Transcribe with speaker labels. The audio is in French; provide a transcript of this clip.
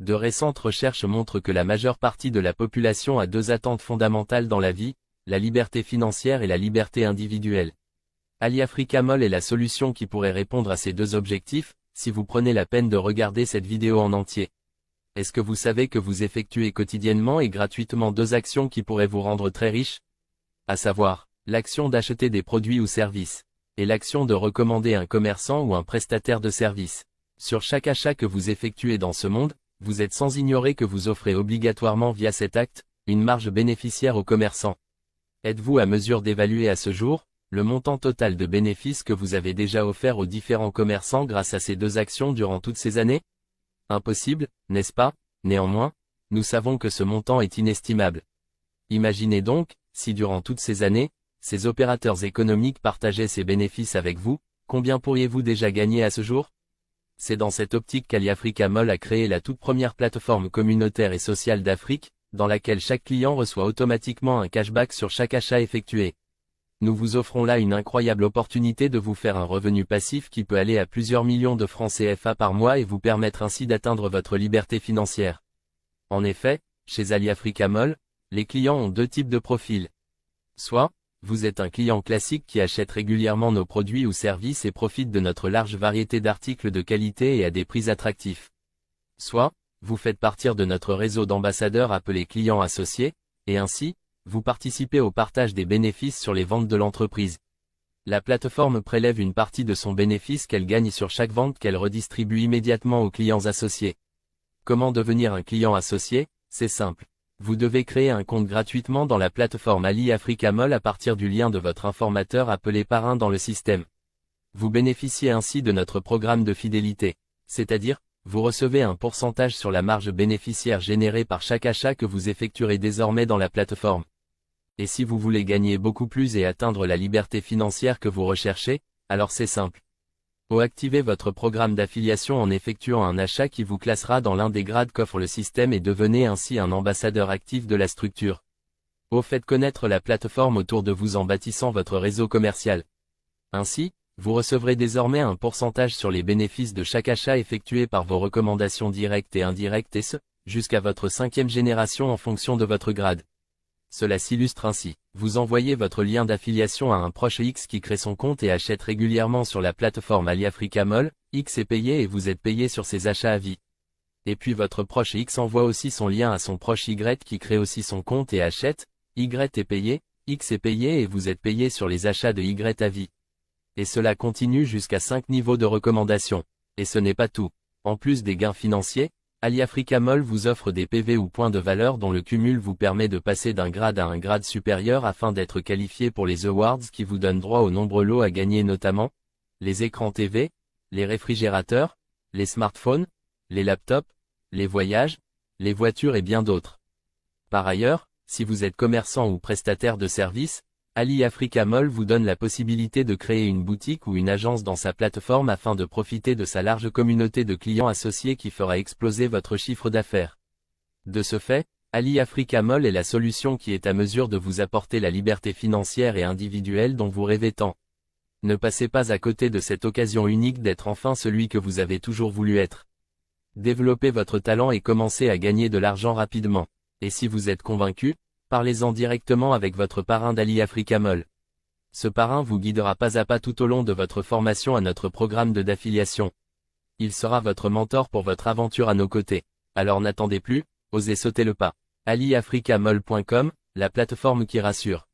Speaker 1: De récentes recherches montrent que la majeure partie de la population a deux attentes fondamentales dans la vie, la liberté financière et la liberté individuelle. AliAfricaMoll est la solution qui pourrait répondre à ces deux objectifs, si vous prenez la peine de regarder cette vidéo en entier. Est-ce que vous savez que vous effectuez quotidiennement et gratuitement deux actions qui pourraient vous rendre très riche? À savoir, l'action d'acheter des produits ou services, et l'action de recommander un commerçant ou un prestataire de services. Sur chaque achat que vous effectuez dans ce monde, vous êtes sans ignorer que vous offrez obligatoirement via cet acte, une marge bénéficiaire aux commerçants. Êtes-vous à mesure d'évaluer à ce jour, le montant total de bénéfices que vous avez déjà offert aux différents commerçants grâce à ces deux actions durant toutes ces années? Impossible, n'est-ce pas? Néanmoins, nous savons que ce montant est inestimable. Imaginez donc, si durant toutes ces années, ces opérateurs économiques partageaient ces bénéfices avec vous, combien pourriez-vous déjà gagner à ce jour? C'est dans cette optique qu'AliAfricaMoll a créé la toute première plateforme communautaire et sociale d'Afrique, dans laquelle chaque client reçoit automatiquement un cashback sur chaque achat effectué. Nous vous offrons là une incroyable opportunité de vous faire un revenu passif qui peut aller à plusieurs millions de francs CFA par mois et vous permettre ainsi d'atteindre votre liberté financière. En effet, chez AliAfricaMoll, les clients ont deux types de profils. Soit, vous êtes un client classique qui achète régulièrement nos produits ou services et profite de notre large variété d'articles de qualité et à des prix attractifs. Soit, vous faites partie de notre réseau d'ambassadeurs appelé clients associés, et ainsi, vous participez au partage des bénéfices sur les ventes de l'entreprise. La plateforme prélève une partie de son bénéfice qu'elle gagne sur chaque vente qu'elle redistribue immédiatement aux clients associés. Comment devenir un client associé? C'est simple. Vous devez créer un compte gratuitement dans la plateforme AliAfricaMoll à partir du lien de votre informateur appelé parrain dans le système. Vous bénéficiez ainsi de notre programme de fidélité, c'est-à-dire, vous recevez un pourcentage sur la marge bénéficiaire générée par chaque achat que vous effectuerez désormais dans la plateforme. Et si vous voulez gagner beaucoup plus et atteindre la liberté financière que vous recherchez, alors c'est simple. Activez votre programme d'affiliation en effectuant un achat qui vous classera dans l'un des grades qu'offre le système et devenez ainsi un ambassadeur actif de la structure. Faites connaître la plateforme autour de vous en bâtissant votre réseau commercial. Ainsi, vous recevrez désormais un pourcentage sur les bénéfices de chaque achat effectué par vos recommandations directes et indirectes et ce, jusqu'à votre 5e génération en fonction de votre grade. Cela s'illustre ainsi. Vous envoyez votre lien d'affiliation à un proche X qui crée son compte et achète régulièrement sur la plateforme AliAfricaMoll, X est payé et vous êtes payé sur ses achats à vie. Et puis votre proche X envoie aussi son lien à son proche Y qui crée aussi son compte et achète, Y est payé, X est payé et vous êtes payé sur les achats de Y à vie. Et cela continue jusqu'à 5 niveaux de recommandation. Et ce n'est pas tout. En plus des gains financiers, AliAfricaMoll vous offre des PV ou points de valeur dont le cumul vous permet de passer d'un grade à un grade supérieur afin d'être qualifié pour les awards qui vous donnent droit aux nombreux lots à gagner notamment les écrans TV, les réfrigérateurs, les smartphones, les laptops, les voyages, les voitures et bien d'autres. Par ailleurs, si vous êtes commerçant ou prestataire de services, AliAfricaMoll vous donne la possibilité de créer une boutique ou une agence dans sa plateforme afin de profiter de sa large communauté de clients associés qui fera exploser votre chiffre d'affaires. De ce fait, AliAfricaMoll est la solution qui est à mesure de vous apporter la liberté financière et individuelle dont vous rêvez tant. Ne passez pas à côté de cette occasion unique d'être enfin celui que vous avez toujours voulu être. Développez votre talent et commencez à gagner de l'argent rapidement. Et si vous êtes convaincu, parlez-en directement avec votre parrain d'AliAfricaMoll. Ce parrain vous guidera pas à pas tout au long de votre formation à notre programme d'affiliation. Il sera votre mentor pour votre aventure à nos côtés. Alors n'attendez plus, osez sauter le pas. AliAfricaMoll.com, la plateforme qui rassure.